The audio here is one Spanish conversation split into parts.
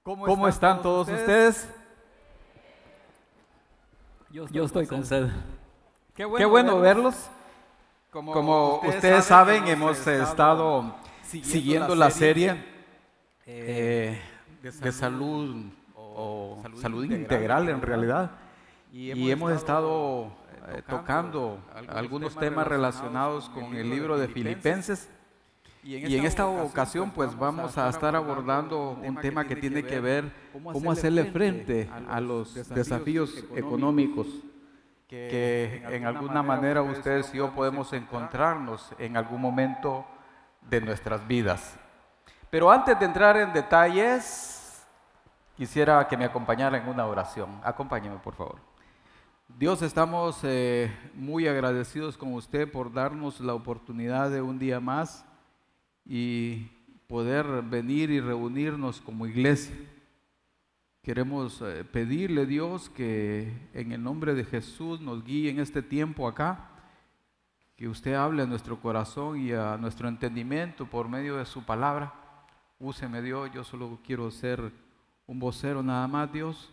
¿Cómo están todos ustedes? Yo estoy con sed. Qué bueno verlos. Como ustedes saben, hemos estado siguiendo la serie de salud o salud integral en realidad. Y hemos estado tocando algunos temas relacionados con el libro de Filipenses. Y en esta ocasión pues vamos a estar abordando un tema que tiene que ver cómo hacerle frente a los desafíos económicos que en alguna manera ustedes y yo podemos encontrarnos en algún momento de nuestras vidas. Pero antes de entrar en detalles, quisiera que me acompañara en una oración. Acompáñeme, por favor. Dios, estamos muy agradecidos con usted por darnos la oportunidad de un día más y poder venir y reunirnos como iglesia. Queremos pedirle, Dios, que en el nombre de Jesús nos guíe en este tiempo acá, que usted hable a nuestro corazón y a nuestro entendimiento por medio de su palabra. Úseme, Dios, yo solo quiero ser un vocero nada más, Dios,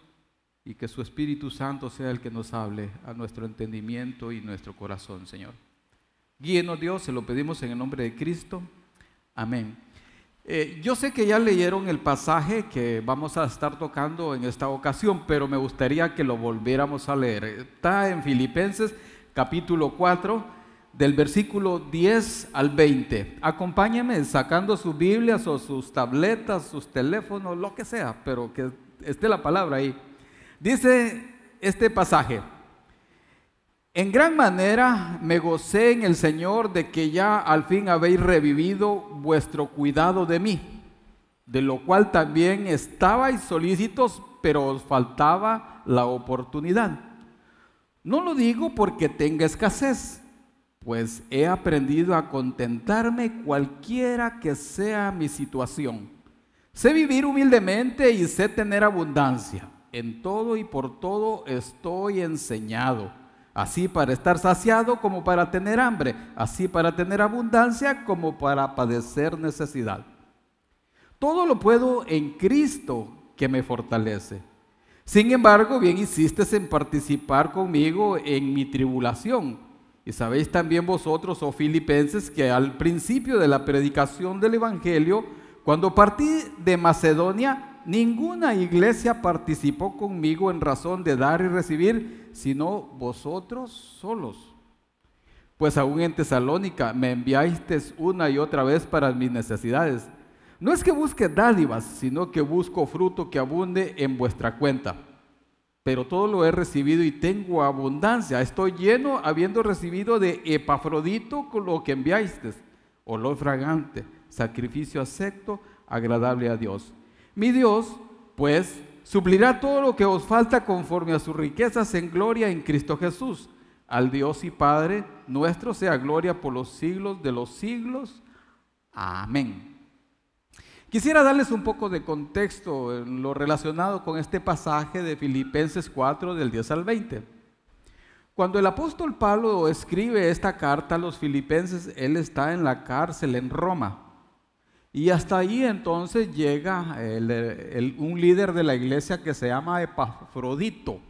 y que su Espíritu Santo sea el que nos hable a nuestro entendimiento y nuestro corazón, Señor. Guíenos, Dios, se lo pedimos en el nombre de Cristo. Amén. Yo sé que ya leyeron el pasaje que vamos a estar tocando en esta ocasión, pero me gustaría que lo volviéramos a leer. Está en Filipenses capítulo 4, del versículo 10 al 20. Acompáñenme sacando sus Biblias o sus tabletas, sus teléfonos, lo que sea, pero que esté la palabra ahí. Dice este pasaje: en gran manera me gocé en el Señor de que ya al fin habéis revivido vuestro cuidado de mí, de lo cual también estabais solícitos, pero os faltaba la oportunidad. No lo digo porque tenga escasez, pues he aprendido a contentarme cualquiera que sea mi situación. Sé vivir humildemente y sé tener abundancia. En todo y por todo estoy enseñado, así para estar saciado como para tener hambre, así para tener abundancia como para padecer necesidad. Todo lo puedo en Cristo que me fortalece. Sin embargo, bien hicisteis en participar conmigo en mi tribulación. Y sabéis también vosotros, oh filipenses, que al principio de la predicación del Evangelio, cuando partí de Macedonia, ninguna iglesia participó conmigo en razón de dar y recibir, sino vosotros solos. Pues aún en Tesalónica me enviasteis una y otra vez para mis necesidades. No es que busque dádivas, sino que busco fruto que abunde en vuestra cuenta. Pero todo lo he recibido y tengo abundancia. Estoy lleno, habiendo recibido de Epafrodito con lo que enviasteis, olor fragante, sacrificio acepto, agradable a Dios. Mi Dios, pues, suplirá todo lo que os falta conforme a sus riquezas en gloria en Cristo Jesús. Al Dios y Padre nuestro sea gloria por los siglos de los siglos. Amén. Quisiera darles un poco de contexto en lo relacionado con este pasaje de Filipenses 4, del 10 al 20. Cuando el apóstol Pablo escribe esta carta a los filipenses, él está en la cárcel en Roma. Y hasta ahí entonces llega un líder de la iglesia que se llama Epafrodito.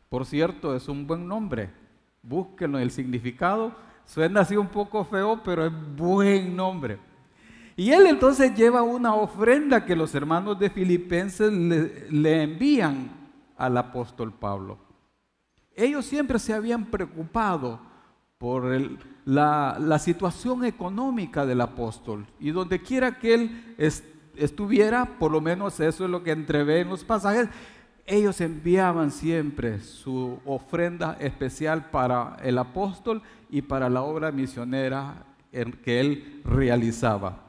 Por cierto, es un buen nombre. Búsquenlo, el significado. Suena así un poco feo, pero es buen nombre. Y él entonces lleva una ofrenda que los hermanos de Filipenses le envían al apóstol Pablo. Ellos siempre se habían preocupado por la situación económica del apóstol, y donde quiera que él estuviera, por lo menos eso es lo que entrevé en los pasajes, ellos enviaban siempre su ofrenda especial para el apóstol y para la obra misionera que él realizaba.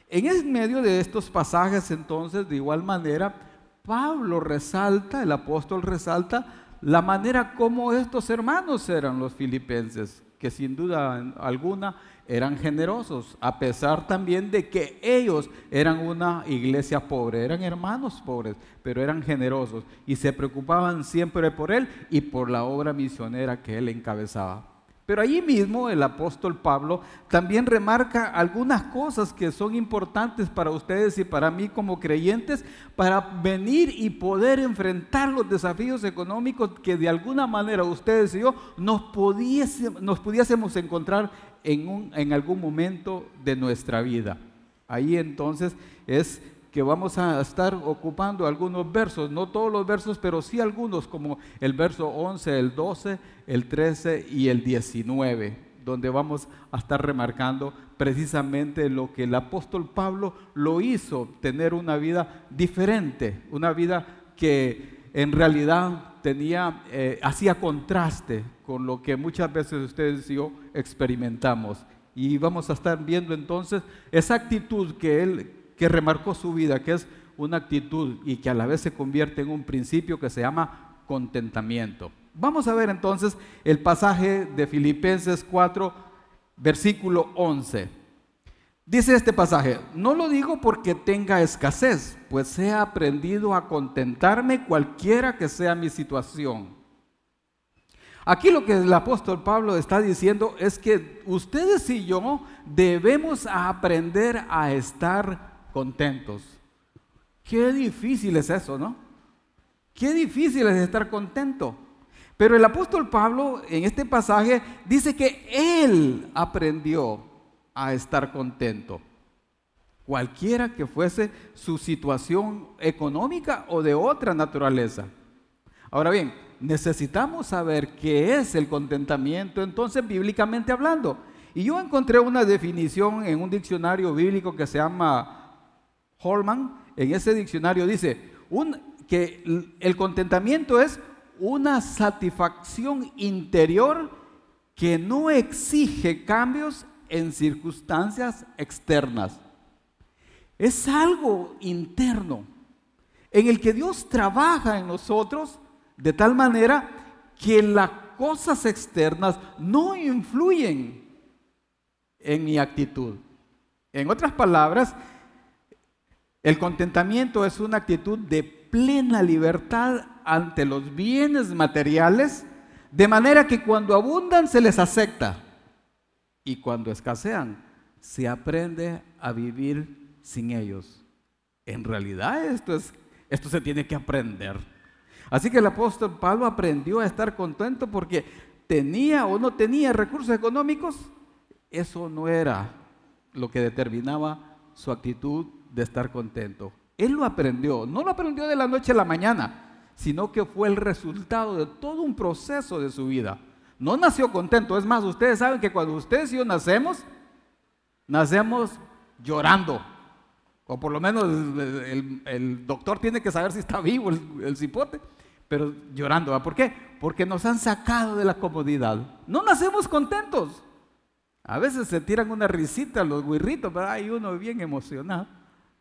En medio de estos pasajes entonces, de igual manera, Pablo resalta, el apóstol resalta la manera como estos hermanos eran los filipenses, que sin duda alguna eran generosos, a pesar también de que ellos eran una iglesia pobre, eran hermanos pobres, pero eran generosos y se preocupaban siempre por él y por la obra misionera que él encabezaba. Pero allí mismo el apóstol Pablo también remarca algunas cosas que son importantes para ustedes y para mí como creyentes para venir y poder enfrentar los desafíos económicos que de alguna manera ustedes y yo nos pudiésemos encontrar en algún momento de nuestra vida. Ahí entonces es que vamos a estar ocupando algunos versos, no todos los versos, pero sí algunos, como el verso 11, el 12, el 13 y el 19, donde vamos a estar remarcando precisamente lo que el apóstol Pablo lo hizo, tener una vida diferente, una vida que en realidad hacía contraste con lo que muchas veces ustedes y yo experimentamos. Y vamos a estar viendo entonces esa actitud que remarcó su vida, que es una actitud y que a la vez se convierte en un principio que se llama contentamiento. Vamos a ver entonces el pasaje de Filipenses 4, versículo 11. Dice este pasaje: no lo digo porque tenga escasez, pues he aprendido a contentarme cualquiera que sea mi situación. Aquí lo que el apóstol Pablo está diciendo es que ustedes y yo debemos aprender a estar contentos. Qué difícil es eso, ¿no? Qué difícil es estar contento. Pero el apóstol Pablo en este pasaje dice que él aprendió a estar contento, cualquiera que fuese su situación económica o de otra naturaleza. Ahora bien, necesitamos saber qué es el contentamiento, entonces, bíblicamente hablando. Y yo encontré una definición en un diccionario bíblico que se llama Holman. En ese diccionario dice que el contentamiento es una satisfacción interior que no exige cambios en circunstancias externas. Es algo interno en el que Dios trabaja en nosotros de tal manera que las cosas externas no influyen en mi actitud. En otras palabras, el contentamiento es una actitud de plena libertad ante los bienes materiales, de manera que cuando abundan se les acepta y cuando escasean se aprende a vivir sin ellos. En realidad esto se tiene que aprender. Así que el apóstol Pablo aprendió a estar contento porque tenía o no tenía recursos económicos. Eso no era lo que determinaba su actitud de estar contento. Él lo aprendió, no lo aprendió de la noche a la mañana, sino que fue el resultado de todo un proceso de su vida. No nació contento. Es más, ustedes saben que cuando ustedes y yo nacemos llorando. O por lo menos el doctor tiene que saber si está vivo el cipote, pero llorando. ¿Va? ¿Por qué? Porque nos han sacado de la comodidad. No nacemos contentos. A veces se tiran una risita los guirritos, pero hay uno bien emocionado.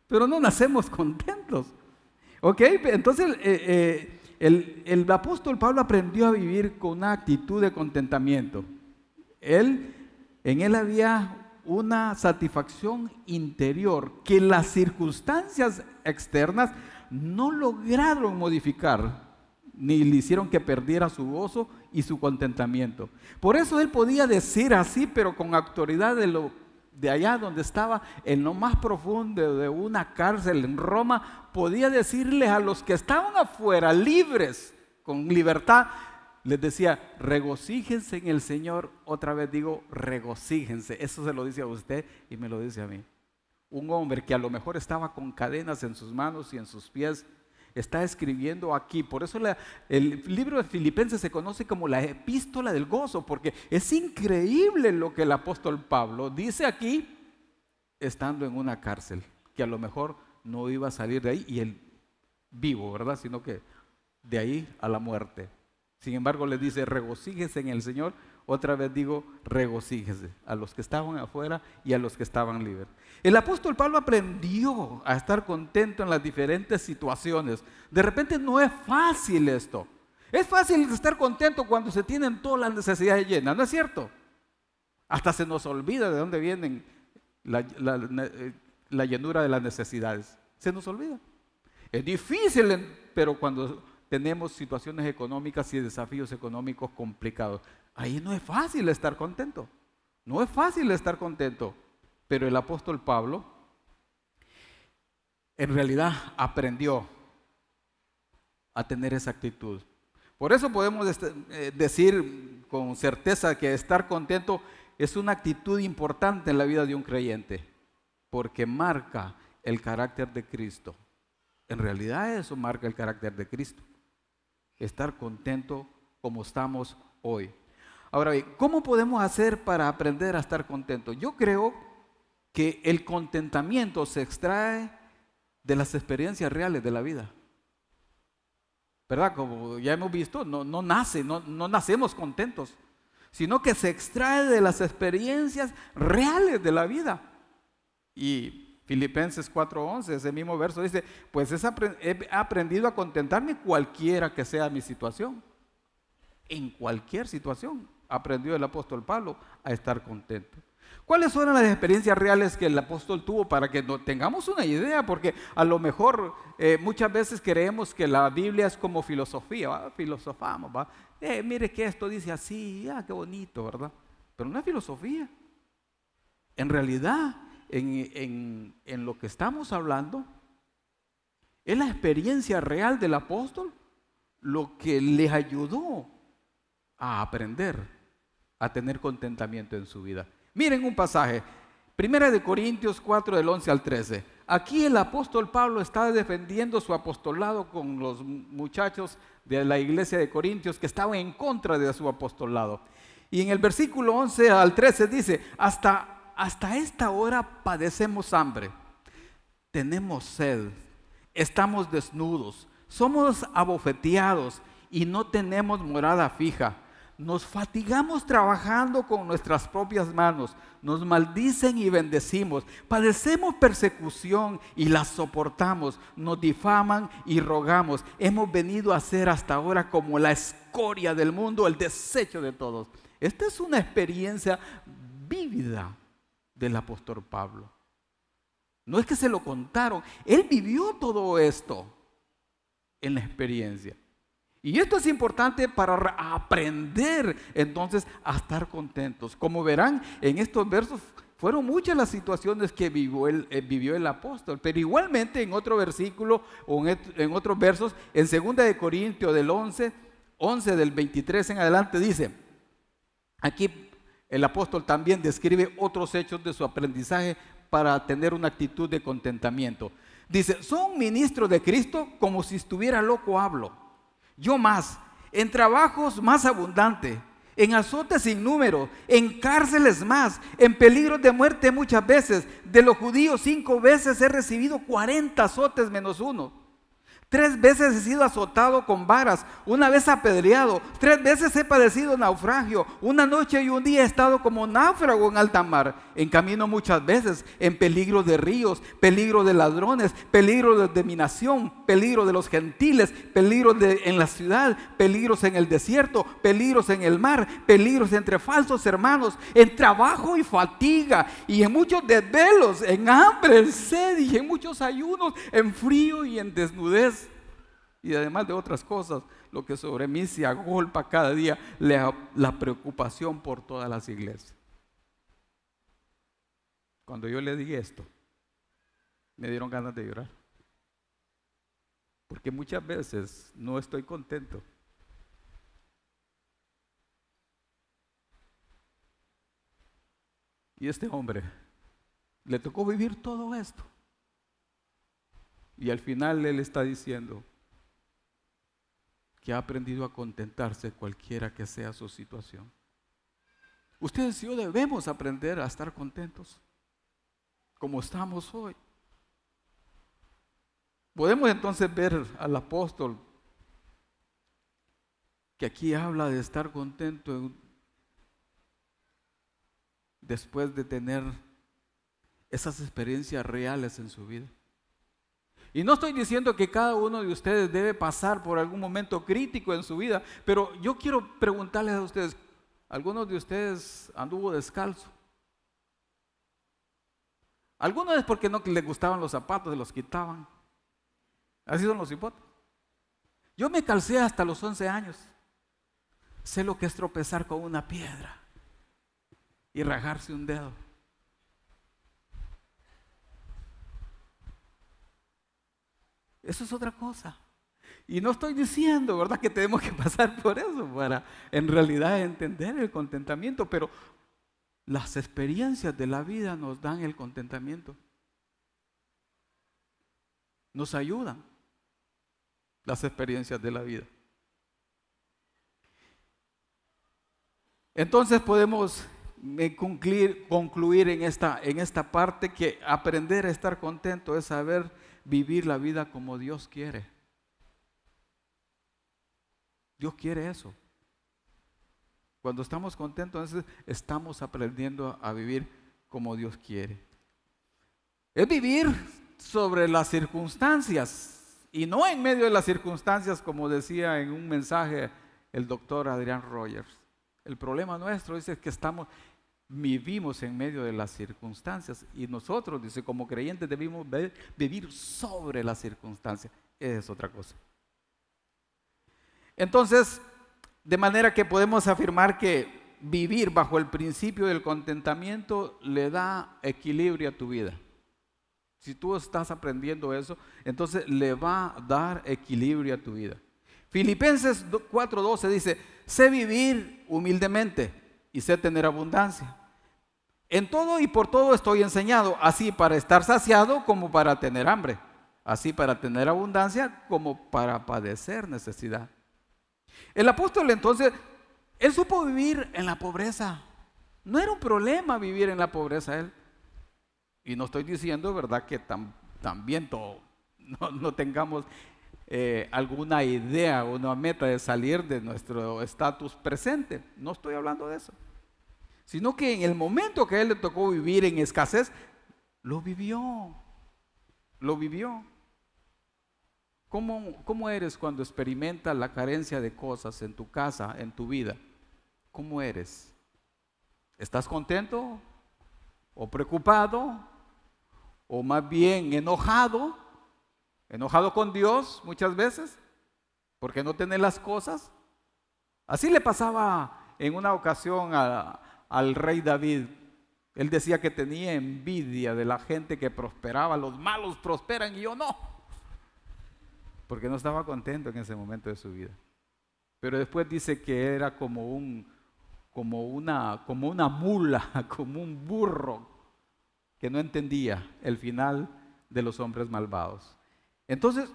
Pero no nacemos contentos. ¿Ok? Entonces el apóstol Pablo aprendió a vivir con una actitud de contentamiento. En él había una satisfacción interior que las circunstancias externas no lograron modificar, ni le hicieron que perdiera su gozo y su contentamiento. Por eso él podía decir así, pero con autoridad de allá donde estaba, en lo más profundo de una cárcel en Roma, podía decirles a los que estaban afuera, libres, con libertad, les decía: regocíjense en el Señor. Otra vez digo, regocíjense. Eso se lo dice a usted y me lo dice a mí. Un hombre que a lo mejor estaba con cadenas en sus manos y en sus pies, está escribiendo aquí. Por eso el libro de Filipenses se conoce como la epístola del gozo, porque es increíble lo que el apóstol Pablo dice aquí, estando en una cárcel, que a lo mejor no iba a salir de ahí, y él vivo, ¿verdad? Sino que de ahí a la muerte. Sin embargo, le dice: regocíjese en el Señor. Otra vez digo, regocíjese a los que estaban afuera y a los que estaban libres. El apóstol Pablo aprendió a estar contento en las diferentes situaciones. De repente no es fácil esto. Es fácil estar contento cuando se tienen todas las necesidades llenas, ¿no es cierto? Hasta se nos olvida de dónde vienen la llenura de las necesidades. Se nos olvida. Es difícil, pero cuando tenemos situaciones económicas y desafíos económicos complicados, ahí no es fácil estar contento. No es fácil estar contento. Pero el apóstol Pablo en realidad aprendió a tener esa actitud. Por eso podemos decir con certeza que estar contento es una actitud importante en la vida de un creyente, porque marca el carácter de Cristo. En realidad eso marca el carácter de Cristo. Estar contento como estamos hoy. Ahora bien, ¿cómo podemos hacer para aprender a estar contentos? Yo creo que el contentamiento se extrae de las experiencias reales de la vida. ¿Verdad? Como ya hemos visto, no nacemos contentos, sino que se extrae de las experiencias reales de la vida. Y Filipenses 4:11, ese mismo verso dice, pues he aprendido a contentarme cualquiera que sea mi situación. En cualquier situación aprendió el apóstol Pablo a estar contento. ¿Cuáles fueron las experiencias reales que el apóstol tuvo para que tengamos una idea? Porque a lo mejor muchas veces creemos que la Biblia es como filosofía, ¿va? Filosofamos, ¿va? Mire que esto dice así, qué bonito, ¿verdad? Pero no es filosofía. En realidad, en lo que estamos hablando, es la experiencia real del apóstol lo que les ayudó a aprender a tener contentamiento en su vida. Miren un pasaje, 1 Corintios 4 del 11 al 13. Aquí el apóstol Pablo está defendiendo su apostolado con los muchachos de la iglesia de Corintios que estaban en contra de su apostolado. Y en el versículo 11 al 13 dice, hasta esta hora padecemos hambre, tenemos sed, estamos desnudos, somos abofeteados y no tenemos morada fija. Nos fatigamos trabajando con nuestras propias manos, nos maldicen y bendecimos, padecemos persecución y la soportamos, nos difaman y rogamos. Hemos venido a ser hasta ahora como la escoria del mundo, el desecho de todos. Esta es una experiencia vívida del apóstol Pablo. No es que se lo contaron, él vivió todo esto en la experiencia. Y esto es importante para aprender entonces a estar contentos. Como verán, en estos versos fueron muchas las situaciones que vivió el apóstol. Pero igualmente en otro versículo o en otros versos, en 2 Corintios del 11 del 23 en adelante dice, aquí el apóstol también describe otros hechos de su aprendizaje para tener una actitud de contentamiento. Dice, son ministros de Cristo, como si estuviera loco hablo. Yo más, en trabajos más abundantes, en azotes sin número, en cárceles más, en peligros de muerte muchas veces. De los judíos 5 veces he recibido 40 azotes menos uno. 3 veces he sido azotado con varas, 1 vez apedreado, 3 veces he padecido naufragio, 1 noche y 1 día he estado como náufrago en alta mar, en camino muchas veces, en peligro de ríos, peligro de ladrones, peligro de mi nación, peligro de los gentiles, peligros en la ciudad, peligros en el desierto, peligros en el mar, peligros entre falsos hermanos, en trabajo y fatiga, y en muchos desvelos, en hambre, en sed y en muchos ayunos, en frío y en desnudez. Y además de otras cosas, lo que sobre mí se agolpa cada día, la preocupación por todas las iglesias. Cuando yo le dije esto, me dieron ganas de llorar. Porque muchas veces no estoy contento. Y este hombre le tocó vivir todo esto. Y al final él está diciendo que ha aprendido a contentarse cualquiera que sea su situación. Ustedes y yo debemos aprender a estar contentos como estamos hoy. Podemos entonces ver al apóstol que aquí habla de estar contento después de tener esas experiencias reales en su vida. Y no estoy diciendo que cada uno de ustedes debe pasar por algún momento crítico en su vida, pero yo quiero preguntarles a ustedes, ¿algunos de ustedes anduvo descalzo? Algunos es porque no les gustaban los zapatos, se los quitaban. Así son los hipotes. Yo me calcé hasta los 11 años. Sé lo que es tropezar con una piedra y rajarse un dedo. Eso es otra cosa. Y no estoy diciendo, ¿verdad?, que tenemos que pasar por eso para en realidad entender el contentamiento, pero las experiencias de la vida nos dan el contentamiento. Nos ayudan las experiencias de la vida. Entonces podemos concluir en esta parte que aprender a estar contento es saber vivir la vida como Dios quiere. Dios quiere eso. Cuando estamos contentos, entonces estamos aprendiendo a vivir como Dios quiere. Es vivir sobre las circunstancias y no en medio de las circunstancias, como decía en un mensaje el doctor Adrián Rogers. El problema nuestro es que vivimos en medio de las circunstancias y nosotros, dice, como creyentes debemos vivir sobre las circunstancias. Esa es otra cosa. Entonces, de manera que podemos afirmar que vivir bajo el principio del contentamiento le da equilibrio a tu vida. Si tú estás aprendiendo eso, entonces le va a dar equilibrio a tu vida. Filipenses 4:12 dice, sé vivir humildemente y sé tener abundancia. En todo y por todo estoy enseñado, así para estar saciado como para tener hambre, así para tener abundancia como para padecer necesidad. El apóstol entonces, él supo vivir en la pobreza. No era un problema vivir en la pobreza él. Y no estoy diciendo, ¿verdad?, que también no tengamos alguna idea o una meta de salir de nuestro estatus presente. No estoy hablando de eso. Sino que en el momento que a él le tocó vivir en escasez, lo vivió. Lo vivió. ¿Cómo eres cuando experimentas la carencia de cosas en tu casa, en tu vida? ¿Cómo eres? ¿Estás contento? ¿O preocupado? ¿O más bien enojado? ¿Enojado con Dios muchas veces? ¿Porque no tenés las cosas? Así le pasaba en una ocasión al rey David. Él decía que tenía envidia de la gente que prosperaba. Los malos prosperan y yo no. Porque no estaba contento en ese momento de su vida. Pero después dice que era como una mula, como un burro, que no entendía el final de los hombres malvados. Entonces,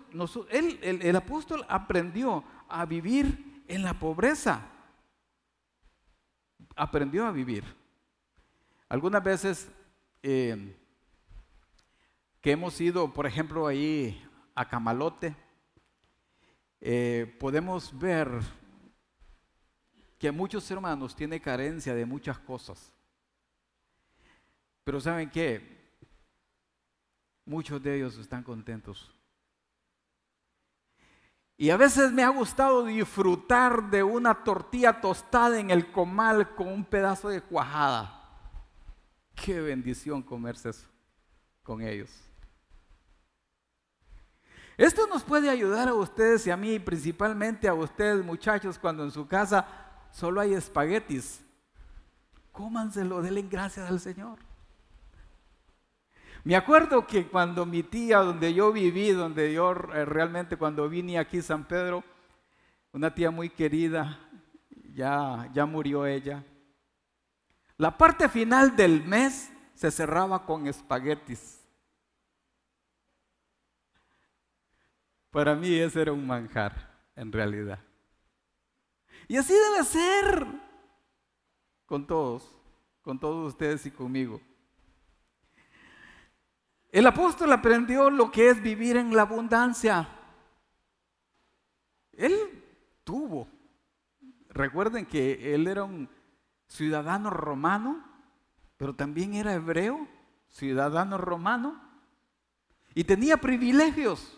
el apóstol aprendió a vivir en la pobreza. Aprendió a vivir. Algunas veces que hemos ido, por ejemplo, ahí a Camalote, podemos ver que muchos hermanos tienen carencia de muchas cosas. Pero ¿saben qué? Muchos de ellos están contentos. Y a veces me ha gustado disfrutar de una tortilla tostada en el comal con un pedazo de cuajada. Qué bendición comerse eso con ellos. Esto nos puede ayudar a ustedes y a mí, principalmente a ustedes, muchachos, cuando en su casa solo hay espaguetis. Cómanselo, denle gracias al Señor. Me acuerdo que cuando mi tía, donde yo viví, donde yo realmente cuando vine aquí a San Pedro, una tía muy querida, ya murió ella. La parte final del mes se cerraba con espaguetis. Para mí ese era un manjar, en realidad. Y así debe ser con todos ustedes y conmigo. El apóstol aprendió lo que es vivir en la abundancia. Él tuvo. Recuerden que él era un ciudadano romano, pero también era hebreo, ciudadano romano, y tenía privilegios.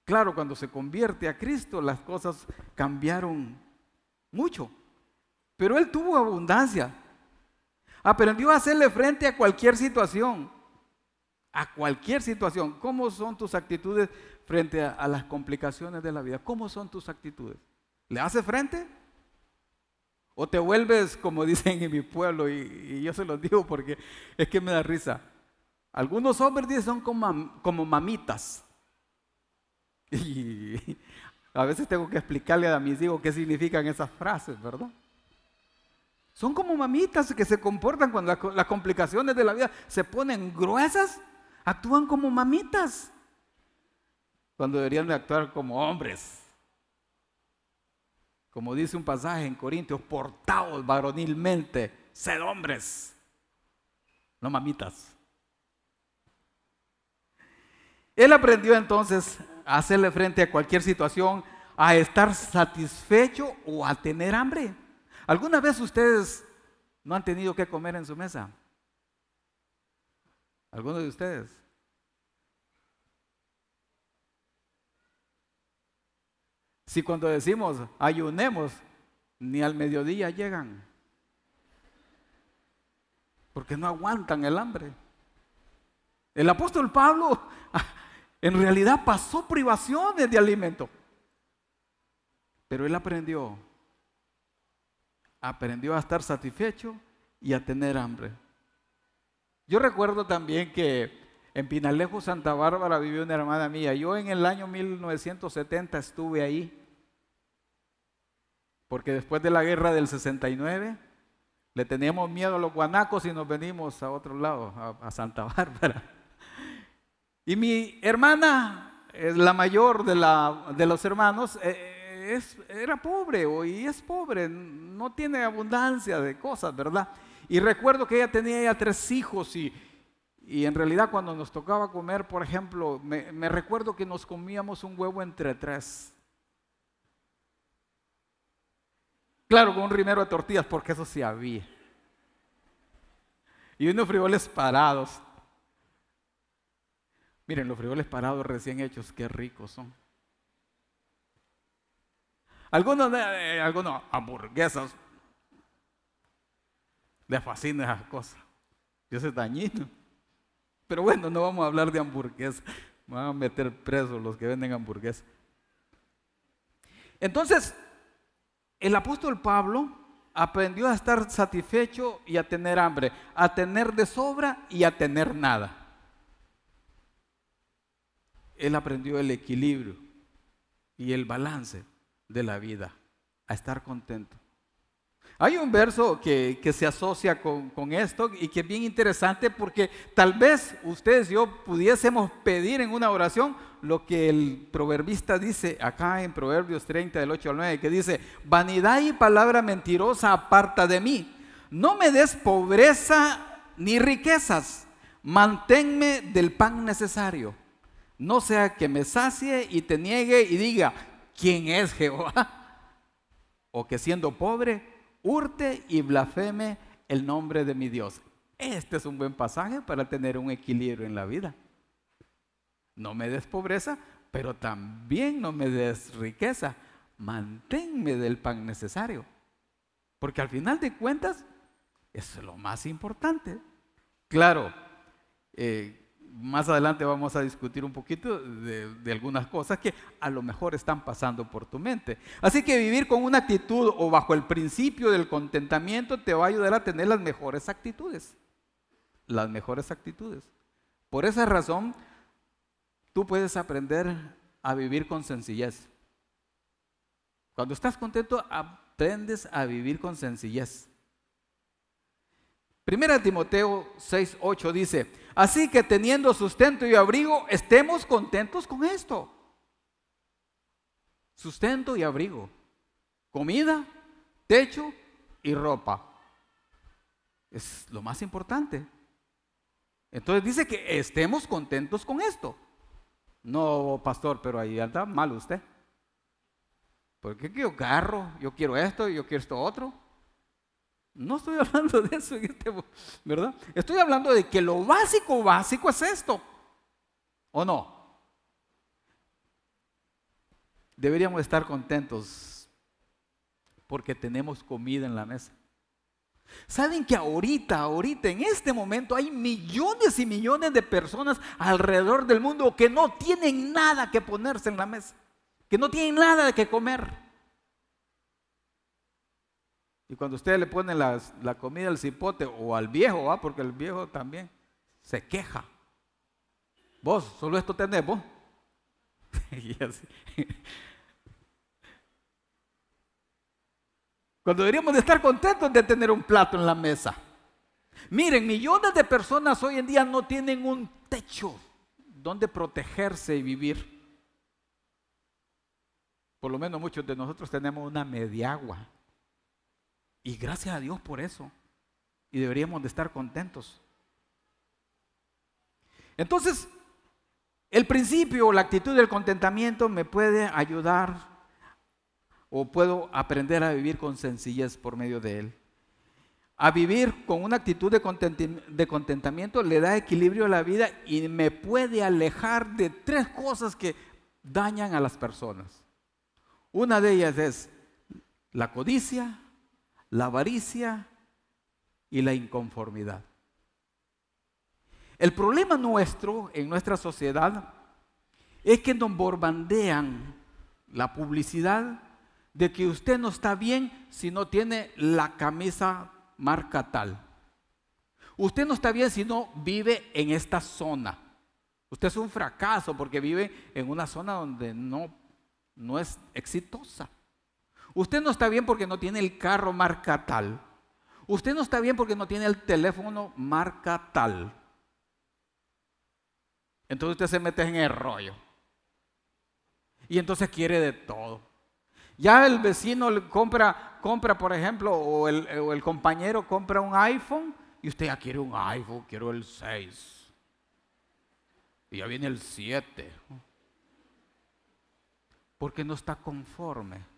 Claro, cuando se convierte a Cristo, las cosas cambiaron mucho, pero él tuvo abundancia. Aprendió a hacerle frente a cualquier situación. A cualquier situación. ¿Cómo son tus actitudes frente a las complicaciones de la vida? ¿Cómo son tus actitudes? ¿Le haces frente? ¿O te vuelves, como dicen en mi pueblo, y yo se los digo porque es que me da risa? Algunos hombres dicen son como mamitas. Y a veces tengo que explicarle a mis hijos qué significan esas frases, ¿verdad? Son como mamitas que se comportan cuando las complicaciones de la vida se ponen gruesas, actúan como mamitas, cuando deberían de actuar como hombres. Como dice un pasaje en Corintios, portaos varonilmente, sed hombres, no mamitas. Él aprendió entonces a hacerle frente a cualquier situación, a estar satisfecho o a tener hambre. ¿Alguna vez ustedes no han tenido que comer en su mesa? ¿Alguno de ustedes? Si cuando decimos ayunemos, ni al mediodía llegan, porque no aguantan el hambre. El apóstol Pablo en realidad pasó privaciones de alimento, pero él aprendió a estar satisfecho y a tener hambre. Yo recuerdo también que en Pinalejo, Santa Bárbara, vivió una hermana mía. Yo en el año 1970 estuve ahí, porque después de la guerra del 69 le teníamos miedo a los guanacos y nos venimos a otro lado, a Santa Bárbara. Y mi hermana, la mayor de los hermanos, era pobre y es pobre, no tiene abundancia de cosas, ¿verdad? Y recuerdo que ella tenía ya 3 hijos y en realidad cuando nos tocaba comer, por ejemplo, me recuerdo que nos comíamos un huevo entre 3. Claro, con un rimero de tortillas, porque eso sí había. Y unos frijoles parados. Miren, los frijoles parados recién hechos, qué ricos son. Algunos hamburguesas. Les fascina esas cosas. Yo soy dañino. Pero bueno, no vamos a hablar de hamburguesas. Me van a meter presos los que venden hamburguesas. Entonces, el apóstol Pablo aprendió a estar satisfecho y a tener hambre, a tener de sobra y a tener nada. Él aprendió el equilibrio y el balance de la vida, a estar contento. Hay un verso que se asocia con esto y que es bien interesante porque tal vez ustedes y yo pudiésemos pedir en una oración lo que el proverbista dice acá en Proverbios 30 del 8 al 9, que dice: vanidad y palabra mentirosa aparta de mí, no me des pobreza ni riquezas, manténme del pan necesario, no sea que me sacie y te niegue y diga ¿quién es Jehová? O que siendo pobre hurte y blasfeme el nombre de mi Dios. Este es un buen pasaje para tener un equilibrio en la vida. No me des pobreza, pero también no me des riqueza. Manténme del pan necesario. Porque al final de cuentas, eso es lo más importante. Claro, más adelante vamos a discutir un poquito de algunas cosas que a lo mejor están pasando por tu mente. Así que vivir con una actitud o bajo el principio del contentamiento te va a ayudar a tener las mejores actitudes. Las mejores actitudes. Por esa razón, tú puedes aprender a vivir con sencillez. Cuando estás contento, aprendes a vivir con sencillez. 1 Timoteo 6:8 dice: así que teniendo sustento y abrigo, estemos contentos con esto. Sustento y abrigo, comida, techo y ropa. Es lo más importante. Entonces dice que estemos contentos con esto. No, pastor, pero ahí anda mal usted. Porque yo carro, yo quiero esto, yo quiero esto otro. No estoy hablando de eso, ¿verdad? Estoy hablando de que lo básico es esto. ¿O no? Deberíamos estar contentos porque tenemos comida en la mesa. ¿Saben que ahorita, en este momento, hay millones y millones de personas alrededor del mundo que no tienen nada que ponerse en la mesa? Que no tienen nada que comer. Y cuando usted le pone la comida al cipote o al viejo, ¿va? Porque el viejo también se queja. Vos, solo esto tenés vos. Y así. Cuando deberíamos de estar contentos de tener un plato en la mesa. Miren, millones de personas hoy en día no tienen un techo donde protegerse y vivir. Por lo menos muchos de nosotros tenemos una mediagua. Y gracias a Dios por eso. Y deberíamos de estar contentos. Entonces, el principio o la actitud del contentamiento me puede ayudar o puedo aprender a vivir con sencillez por medio de él. A vivir con una actitud de contentamiento le da equilibrio a la vida y me puede alejar de tres cosas que dañan a las personas. Una de ellas es la codicia, la avaricia y la inconformidad. El problema nuestro en nuestra sociedad es que nos bombardean la publicidad de que usted no está bien si no tiene la camisa marca tal. Usted no está bien si no vive en esta zona. Usted es un fracaso porque vive en una zona donde no es exitosa. Usted no está bien porque no tiene el carro marca tal. Usted no está bien porque no tiene el teléfono marca tal. Entonces usted se mete en el rollo. Y entonces quiere de todo. Ya el vecino le compra, por ejemplo, o el compañero compra un iPhone y usted ya quiere un iPhone, quiero el 6. Y ya viene el 7. Porque no está conforme.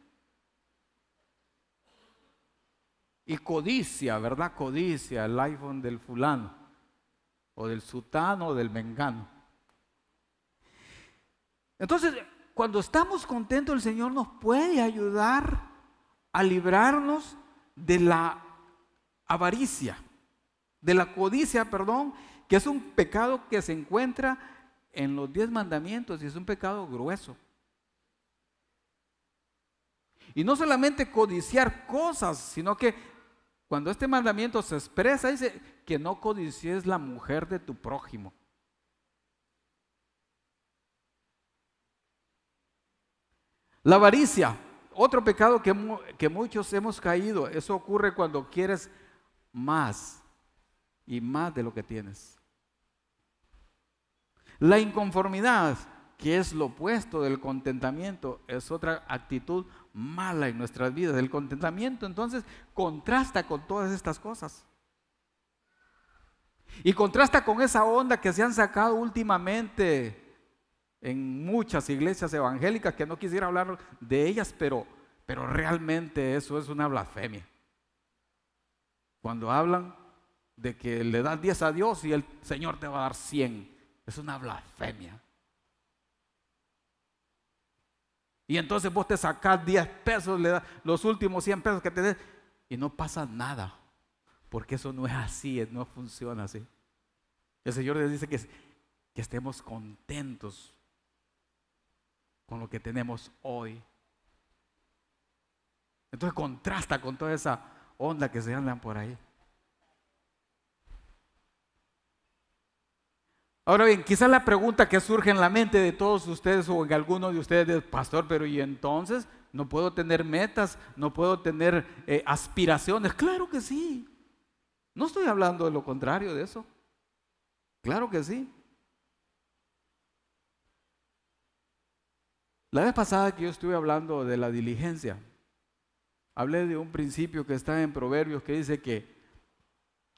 Y codicia, ¿verdad? Codicia el iPhone del fulano, o del sutano, o del mengano. Entonces, cuando estamos contentos, el Señor nos puede ayudar a librarnos de la avaricia, de la codicia, perdón, que es un pecado que se encuentra en los 10 mandamientos y es un pecado grueso. Y no solamente codiciar cosas, sino que cuando este mandamiento se expresa, dice que no codicies la mujer de tu prójimo. La avaricia, otro pecado que muchos hemos caído. Eso ocurre cuando quieres más y más de lo que tienes. La inconformidad, que es lo opuesto del contentamiento, es otra actitud mala en nuestras vidas. El contentamiento entonces contrasta con todas estas cosas. Y contrasta con esa onda que se han sacado últimamente en muchas iglesias evangélicas, que no quisiera hablar de ellas, pero realmente eso es una blasfemia. Cuando hablan de que le das 10 a Dios y el Señor te va a dar 100, es una blasfemia. Y entonces vos te sacás 10 pesos, le das los últimos 100 pesos que te des y no pasa nada, porque eso no es así, no funciona así. El Señor les dice que estemos contentos con lo que tenemos hoy. Entonces contrasta con toda esa onda que se andan por ahí. Ahora bien, quizás la pregunta que surge en la mente de todos ustedes o en alguno de ustedes es: pastor, pero ¿y entonces no puedo tener metas? ¿No puedo tener aspiraciones? Claro que sí. No estoy hablando de lo contrario de eso. Claro que sí. La vez pasada que yo estuve hablando de la diligencia, hablé de un principio que está en Proverbios que dice que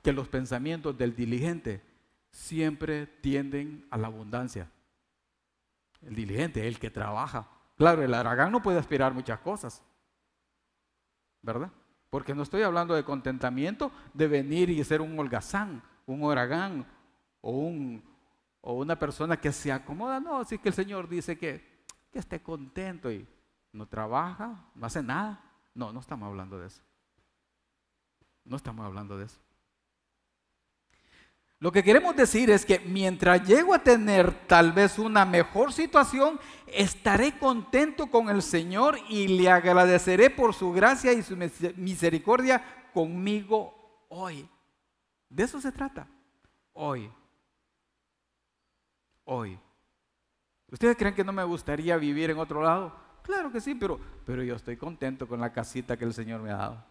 los pensamientos del diligente siempre tienden a la abundancia. El diligente, el que trabaja. Claro, el haragán no puede aspirar muchas cosas, ¿verdad? Porque no estoy hablando de contentamiento, de venir y ser un holgazán, un haragán o una persona que se acomoda. No, así que el Señor dice que esté contento y no trabaja, no hace nada. No, no estamos hablando de eso. No estamos hablando de eso. Lo que queremos decir es que mientras llego a tener tal vez una mejor situación, estaré contento con el Señor y le agradeceré por su gracia y su misericordia conmigo hoy. De eso se trata. Hoy. Hoy. ¿Ustedes creen que no me gustaría vivir en otro lado? Claro que sí, pero yo estoy contento con la casita que el Señor me ha dado.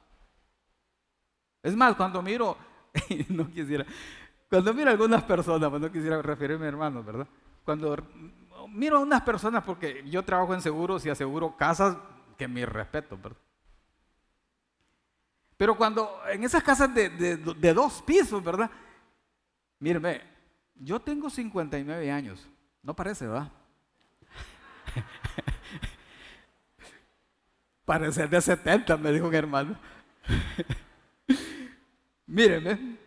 Es más, cuando miro, cuando miro a algunas personas, pues no quisiera referirme a hermanos, ¿verdad? Cuando miro a unas personas, porque yo trabajo en seguros y aseguro casas, que mi respeto, ¿verdad? Pero cuando en esas casas de 2 pisos, ¿verdad? Míreme, yo tengo 59 años, no parece, ¿verdad? Parece de 70, me dijo un hermano. Míreme,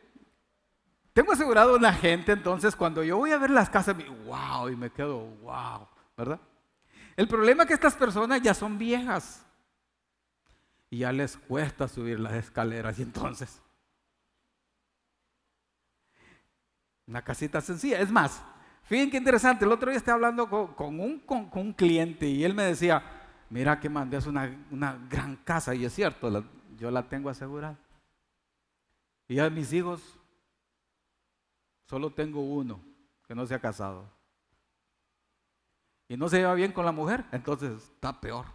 tengo asegurado una gente, entonces cuando yo voy a ver las casas, wow, y me quedo, wow, ¿verdad? El problema es que estas personas ya son viejas y ya les cuesta subir las escaleras, y entonces una casita sencilla. Es más, fíjense qué interesante, el otro día estaba hablando con un cliente y él me decía, mira que mandé, es una gran casa, y es cierto, yo la tengo asegurada. Y ya mis hijos, solo tengo uno que no se ha casado. Y no se lleva bien con la mujer, entonces está peor.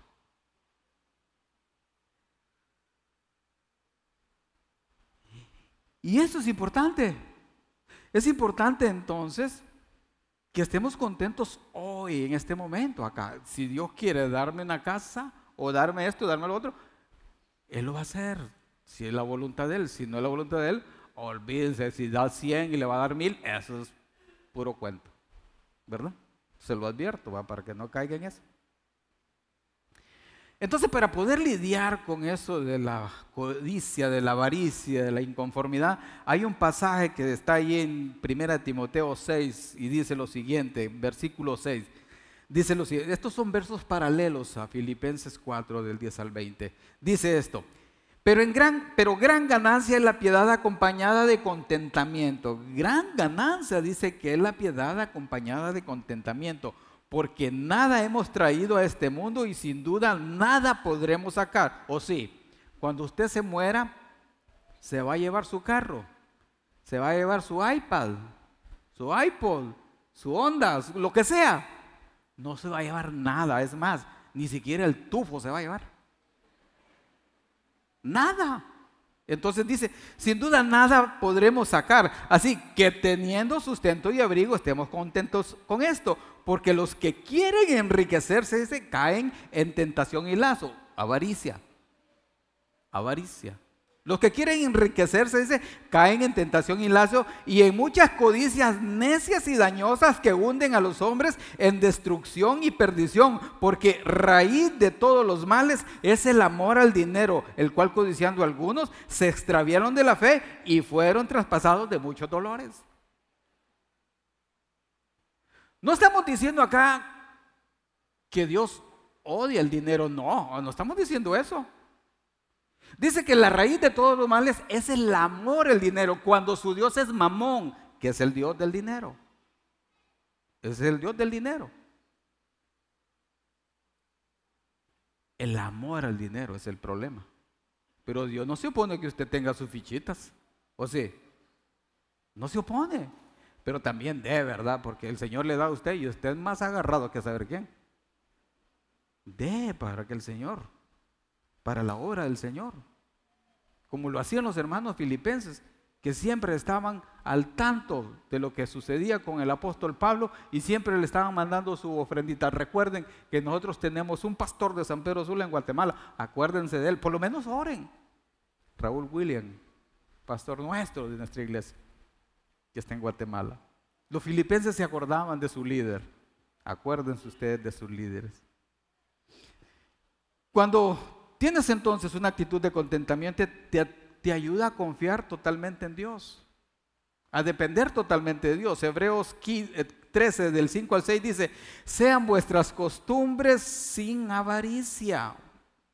Y eso es importante. Es importante entonces que estemos contentos hoy, en este momento, acá. Si Dios quiere darme una casa, o darme esto, o darme lo otro, Él lo va a hacer. Si es la voluntad de Él. Si no es la voluntad de Él, olvídense, si da 100 y le va a dar 1000, eso es puro cuento, ¿verdad? Se lo advierto, ¿va? Para que no caiga en eso. Entonces, para poder lidiar con eso de la codicia, de la avaricia, de la inconformidad, hay un pasaje que está ahí en 1 Timoteo 6 y dice lo siguiente, versículo 6. Dice lo siguiente, estos son versos paralelos a Filipenses 4 del 10 al 20. Dice esto, pero gran ganancia es la piedad acompañada de contentamiento. Gran ganancia dice que es la piedad acompañada de contentamiento. Porque nada hemos traído a este mundo y sin duda nada podremos sacar. O sí, cuando usted se muera, se va a llevar su carro, se va a llevar su iPad, su iPod, su Honda, lo que sea. No se va a llevar nada, es más, ni siquiera el tufo se va a llevar. Nada. Entonces dice, sin duda nada podremos sacar. Así que teniendo sustento y abrigo, estemos contentos con esto. Porque los que quieren enriquecerse, dice, caen en tentación y lazo. Avaricia. Avaricia. Los que quieren enriquecerse, dice, caen en tentación y lazo y en muchas codicias necias y dañosas que hunden a los hombres en destrucción y perdición. Porque raíz de todos los males es el amor al dinero, el cual codiciando algunos se extraviaron de la fe y fueron traspasados de muchos dolores. No estamos diciendo acá que Dios odia el dinero, no estamos diciendo eso. Dice que la raíz de todos los males es el amor al dinero, cuando su Dios es Mamón, que es el Dios del dinero. Es el Dios del dinero. El amor al dinero es el problema. Pero Dios no se opone a que usted tenga sus fichitas, ¿o sí? No se opone. Pero también dé, ¿verdad? Porque el Señor le da a usted y usted es más agarrado que saber quién. Dé para que el Señor, para la obra del Señor. Como lo hacían los hermanos filipenses, que siempre estaban al tanto de lo que sucedía con el apóstol Pablo y siempre le estaban mandando su ofrendita. Recuerden que nosotros tenemos un pastor de San Pedro Sula en Guatemala. Acuérdense de él, por lo menos oren. Raúl William, pastor nuestro de nuestra iglesia, que está en Guatemala. Los filipenses se acordaban de su líder. Acuérdense ustedes de sus líderes. Cuando tienes entonces una actitud de contentamiento, te ayuda a confiar totalmente en Dios, a depender totalmente de Dios. Hebreos 13 del 5 al 6 dice, sean vuestras costumbres sin avaricia.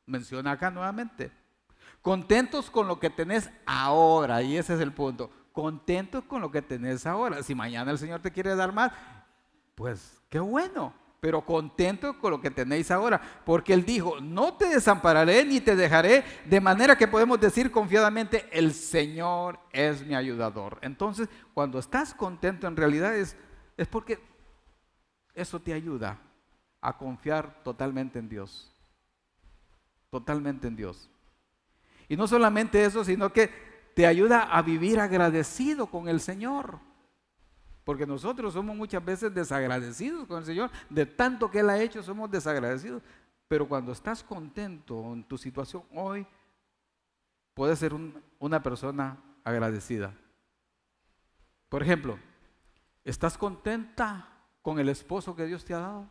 Menciona acá nuevamente. Contentos con lo que tenés ahora, y ese es el punto. contentos con lo que tenés ahora. Si mañana el Señor te quiere dar más, pues qué bueno, pero contentos con lo que tenéis ahora, porque Él dijo, no te desampararé ni te dejaré, de manera que podemos decir confiadamente, el Señor es mi ayudador. Entonces, cuando estás contento, en realidad es porque eso te ayuda a confiar totalmente en Dios, totalmente en Dios. Y no solamente eso, sino que te ayuda a vivir agradecido con el Señor. Porque nosotros somos muchas veces desagradecidos con el Señor. De tanto que Él ha hecho, somos desagradecidos. Pero cuando estás contento en tu situación hoy, puedes ser una persona agradecida. Por ejemplo, ¿estás contenta con el esposo que Dios te ha dado?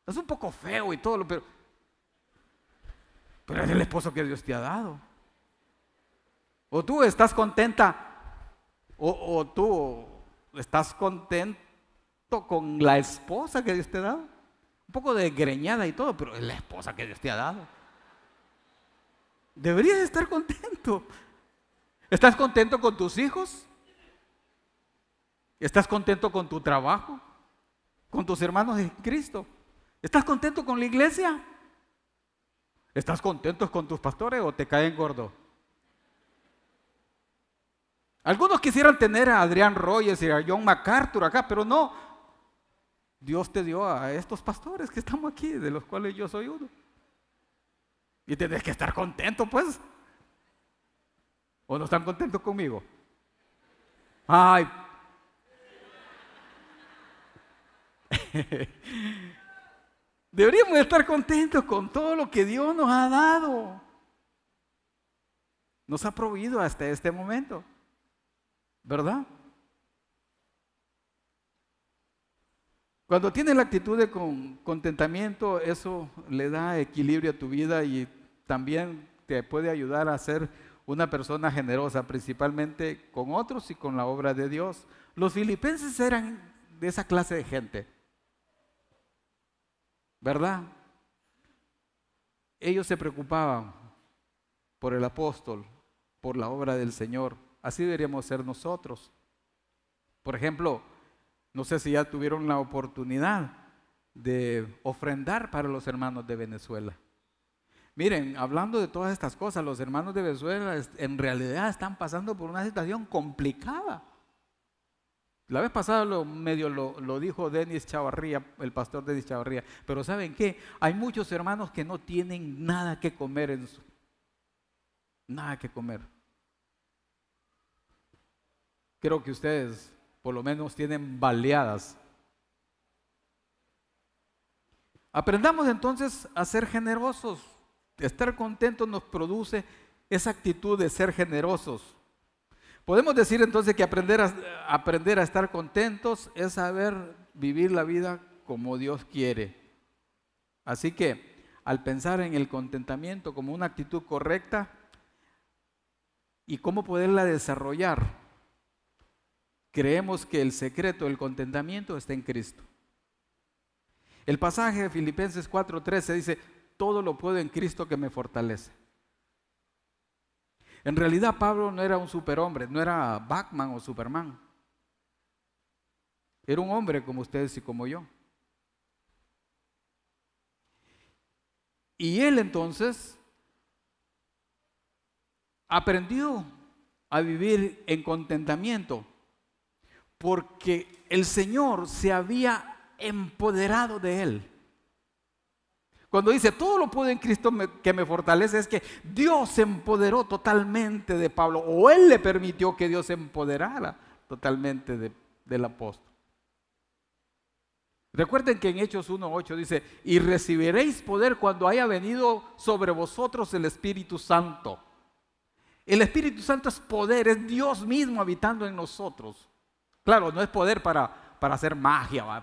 Es un poco feo y todo, pero es el esposo que Dios te ha dado. O tú estás contenta, o tú estás contento con la esposa que Dios te ha dado. Un poco desgreñada y todo, pero es la esposa que Dios te ha dado. Deberías estar contento. ¿Estás contento con tus hijos? ¿Estás contento con tu trabajo? ¿Con tus hermanos en Cristo? ¿Estás contento con la iglesia? ¿Estás contento con tus pastores o te caen gordos? Algunos quisieran tener a Adrián Rogers y a John MacArthur acá, pero no. Dios te dio a estos pastores que estamos aquí, de los cuales yo soy uno. Y tenés que estar contento, pues. ¿O no están contentos conmigo? Ay. Deberíamos estar contentos con todo lo que Dios nos ha dado. Nos ha proveído hasta este momento. ¿Verdad? Cuando tienes la actitud de contentamiento, eso le da equilibrio a tu vida y también te puede ayudar a ser una persona generosa, principalmente con otros y con la obra de Dios. Los filipenses eran de esa clase de gente, ¿verdad? Ellos se preocupaban por el apóstol, por la obra del Señor. Así deberíamos ser nosotros. Por ejemplo, no sé si ya tuvieron la oportunidad de ofrendar para los hermanos de Venezuela. Miren, hablando de todas estas cosas, los hermanos de Venezuela en realidad están pasando por una situación complicada. La vez pasada lo dijo Denis Chavarría, el pastor Denis Chavarría, pero ¿saben qué? Hay muchos hermanos que no tienen nada que comer nada que comer. Creo que ustedes por lo menos tienen baleadas. Aprendamos entonces a ser generosos. Estar contentos nos produce esa actitud de ser generosos. Podemos decir entonces que aprender a estar contentos es saber vivir la vida como Dios quiere. Así que al pensar en el contentamiento como una actitud correcta y cómo poderla desarrollar, creemos que el secreto del contentamiento está en Cristo. El pasaje de Filipenses 4:13 dice, todo lo puedo en Cristo que me fortalece. En realidad Pablo no era un superhombre, no era Batman o Superman. Era un hombre como ustedes y como yo. Y él entonces aprendió a vivir en contentamiento porque el Señor se había empoderado de él. Cuando dice, todo lo puedo en Cristo que me fortalece, es que Dios se empoderó totalmente de Pablo, o Él le permitió que Dios se empoderara totalmente del apóstol. Recuerden que en Hechos 1:8 dice, y recibiréis poder cuando haya venido sobre vosotros el Espíritu Santo. El Espíritu Santo es poder, es Dios mismo habitando en nosotros. Claro, no es poder para hacer magia,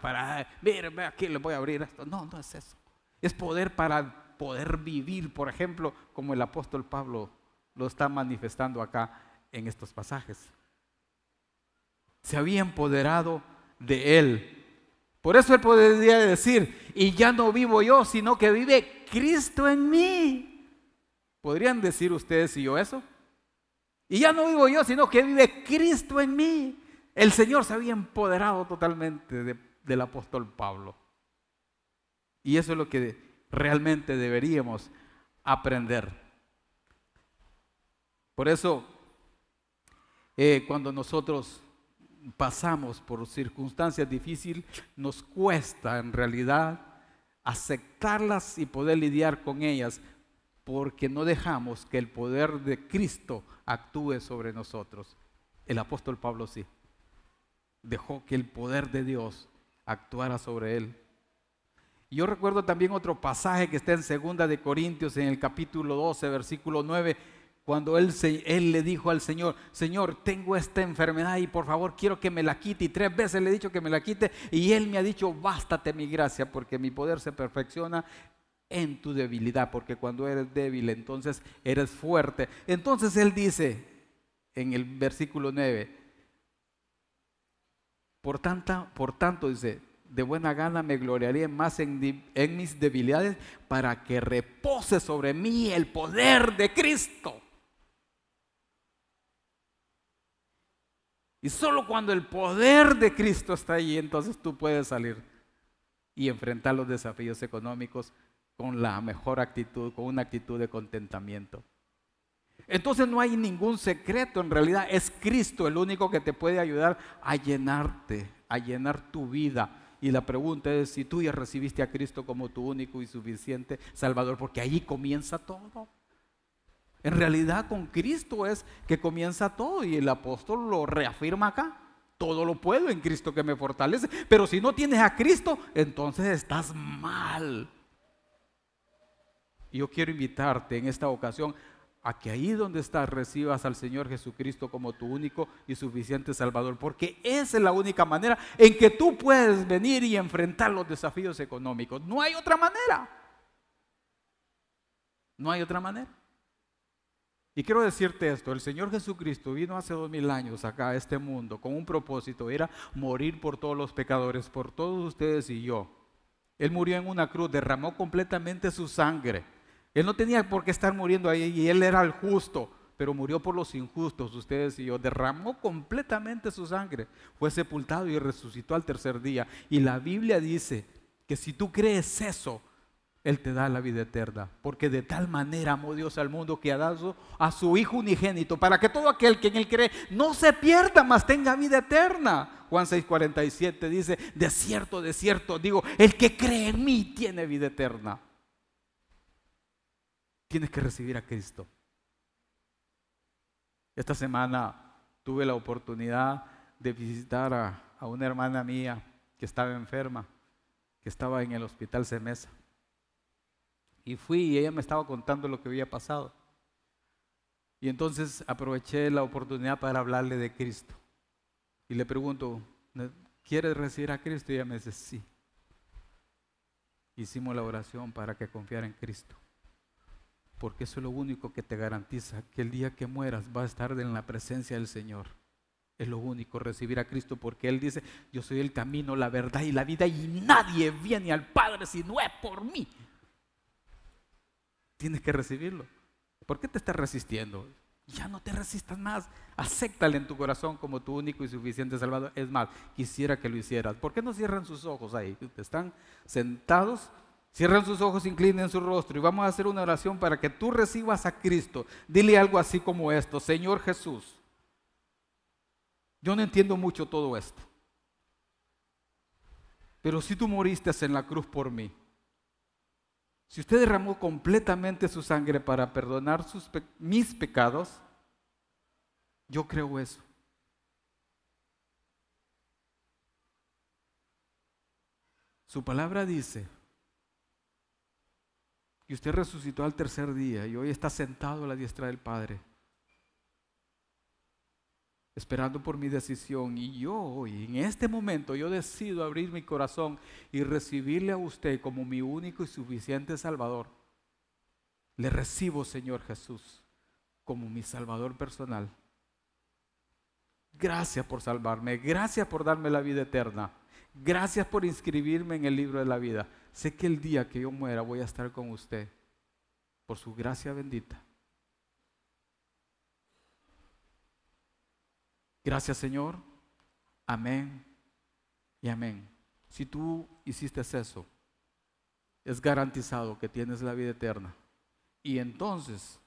miren, aquí les voy a abrir esto. No, no es eso. Es poder para poder vivir, por ejemplo, como el apóstol Pablo lo está manifestando acá en estos pasajes. Se había empoderado de él. Por eso él podría decir, y ya no vivo yo, sino que vive Cristo en mí. ¿Podrían decir ustedes y yo eso? Y ya no vivo yo, sino que vive Cristo en mí. El Señor se había empoderado totalmente del apóstol Pablo. Y eso es lo que realmente deberíamos aprender. Por eso, cuando nosotros pasamos por circunstancias difíciles, nos cuesta en realidad aceptarlas y poder lidiar con ellas, porque no dejamos que el poder de Cristo actúe sobre nosotros. El apóstol Pablo sí, dejó que el poder de Dios actuara sobre él. Yo recuerdo también otro pasaje que está en 2 de Corintios, en el capítulo 12, versículo 9, cuando él le dijo al Señor: Señor, tengo esta enfermedad y por favor quiero que me la quite. Y 3 veces le he dicho que me la quite y Él me ha dicho: bástate mi gracia, porque mi poder se perfecciona en tu debilidad, porque cuando eres débil entonces eres fuerte. Entonces Él dice en el versículo 9, por tanto dice, de buena gana me gloriaré más en mis debilidades, para que repose sobre mí el poder de Cristo. Y solo cuando el poder de Cristo está allí, entonces tú puedes salir y enfrentar los desafíos económicos con la mejor actitud, con una actitud de contentamiento. Entonces no hay ningún secreto, en realidad es Cristo el único que te puede ayudar a llenarte, a llenar tu vida. Y la pregunta es si tú ya recibiste a Cristo como tu único y suficiente Salvador, porque ahí comienza todo. En realidad con Cristo es que comienza todo, y el apóstol lo reafirma acá: todo lo puedo en Cristo que me fortalece. Pero si no tienes a Cristo, entonces estás mal. Y yo quiero invitarte en esta ocasión a que ahí donde estás recibas al Señor Jesucristo como tu único y suficiente Salvador, porque esa es la única manera en que tú puedes venir y enfrentar los desafíos económicos. No hay otra manera. No hay otra manera. Y quiero decirte esto: el Señor Jesucristo vino hace 2000 años acá a este mundo con un propósito, era morir por todos los pecadores, por todos ustedes y yo. Él murió en una cruz, derramó completamente su sangre. Él no tenía por qué estar muriendo ahí, y Él era el justo, pero murió por los injustos, ustedes y yo. Derramó completamente su sangre, fue sepultado y resucitó al tercer día. Y la Biblia dice que si tú crees eso, Él te da la vida eterna, porque de tal manera amó Dios al mundo que ha dado a su Hijo unigénito, para que todo aquel que en Él cree no se pierda, mas tenga vida eterna. Juan 6:47 dice: de cierto digo, el que cree en mí tiene vida eterna. Tienes que recibir a Cristo. Esta semana tuve la oportunidad de visitar a una hermana mía que estaba enferma, que estaba en el hospital Semesa. Y fui y ella me estaba contando lo que había pasado. Y entonces aproveché la oportunidad para hablarle de Cristo. Y le pregunto: ¿quieres recibir a Cristo? Y ella me dice: sí. Hicimos la oración para que confiara en Cristo, porque eso es lo único que te garantiza que el día que mueras vas a estar en la presencia del Señor. Es lo único, recibir a Cristo, porque Él dice: yo soy el camino, la verdad y la vida, y nadie viene al Padre si no es por mí. Tienes que recibirlo. ¿Por qué te estás resistiendo? Ya no te resistas más. Acéptale en tu corazón como tu único y suficiente Salvador. Es más, quisiera que lo hicieras. ¿Por qué no cierran sus ojos ahí? Están sentados. Cierran sus ojos, inclinen su rostro y vamos a hacer una oración para que tú recibas a Cristo. Dile algo así como esto: Señor Jesús, yo no entiendo mucho todo esto, pero si tú moriste en la cruz por mí, si usted derramó completamente su sangre para perdonar mis pecados, yo creo eso. Su palabra dice que usted resucitó al tercer día y hoy está sentado a la diestra del Padre, esperando por mi decisión. Y yo hoy, en este momento, yo decido abrir mi corazón y recibirle a usted como mi único y suficiente Salvador. Le recibo, Señor Jesús, como mi Salvador personal. Gracias por salvarme, gracias por darme la vida eterna, gracias por inscribirme en el libro de la vida. Sé que el día que yo muera voy a estar con usted, por su gracia bendita. Gracias, Señor. Amén y amén. Si tú hiciste eso, es garantizado que tienes la vida eterna. Y entonces,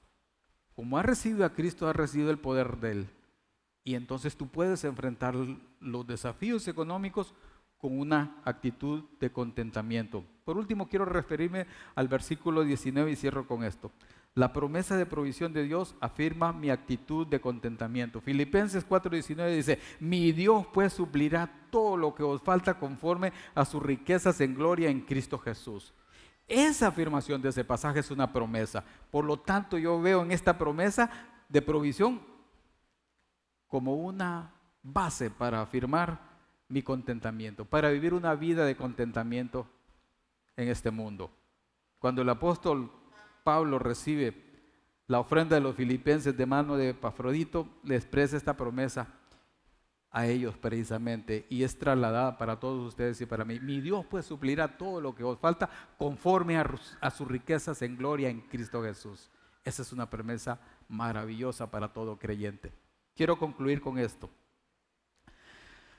como has recibido a Cristo, has recibido el poder de Él. Y entonces tú puedes enfrentar los desafíos económicos con una actitud de contentamiento. Por último, quiero referirme al versículo 19 y cierro con esto. La promesa de provisión de Dios afirma mi actitud de contentamiento. Filipenses 4:19 dice, mi Dios pues suplirá todo lo que os falta conforme a sus riquezas en gloria en Cristo Jesús. Esa afirmación de ese pasaje es una promesa. Por lo tanto, yo veo en esta promesa de provisión como una base para afirmar mi contentamiento, para vivir una vida de contentamiento en este mundo. Cuando el apóstol Pablo recibe la ofrenda de los filipenses de mano de Epafrodito, le expresa esta promesa a ellos precisamente y es trasladada para todos ustedes y para mí. Mi Dios pues suplirá todo lo que os falta conforme a sus riquezas en gloria en Cristo Jesús. Esa es una promesa maravillosa para todo creyente. Quiero concluir con esto.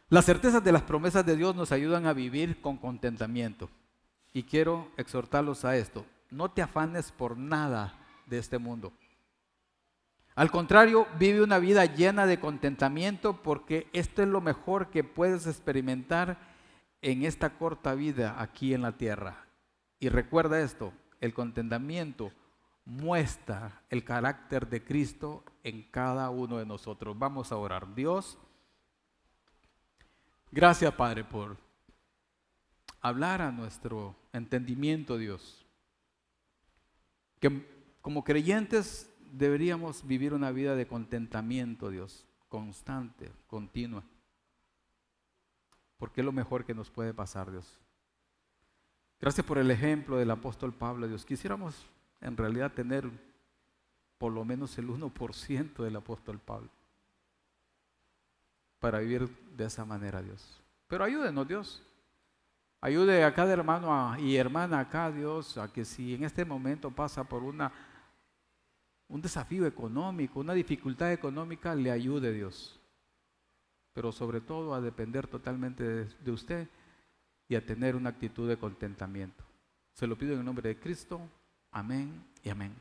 Las certezas de las promesas de Dios nos ayudan a vivir con contentamiento y quiero exhortarlos a esto. No te afanes por nada de este mundo. Al contrario, vive una vida llena de contentamiento porque esto es lo mejor que puedes experimentar en esta corta vida aquí en la tierra. Y recuerda esto, el contentamiento muestra el carácter de Cristo en cada uno de nosotros. Vamos a orar. Dios, gracias Padre por hablar a nuestro entendimiento, Dios. Que como creyentes deberíamos vivir una vida de contentamiento, Dios, constante, continua, porque es lo mejor que nos puede pasar, Dios. Gracias por el ejemplo del apóstol Pablo, Dios. Quisiéramos en realidad tener por lo menos el 1% del apóstol Pablo para vivir de esa manera, Dios. Pero ayúdenos, Dios. Ayude a cada hermano y hermana acá, Dios, a que si en este momento pasa por un desafío económico, una dificultad económica, le ayude, Dios. Pero sobre todo a depender totalmente de usted y a tener una actitud de contentamiento. Se lo pido en el nombre de Cristo. Amén y amén.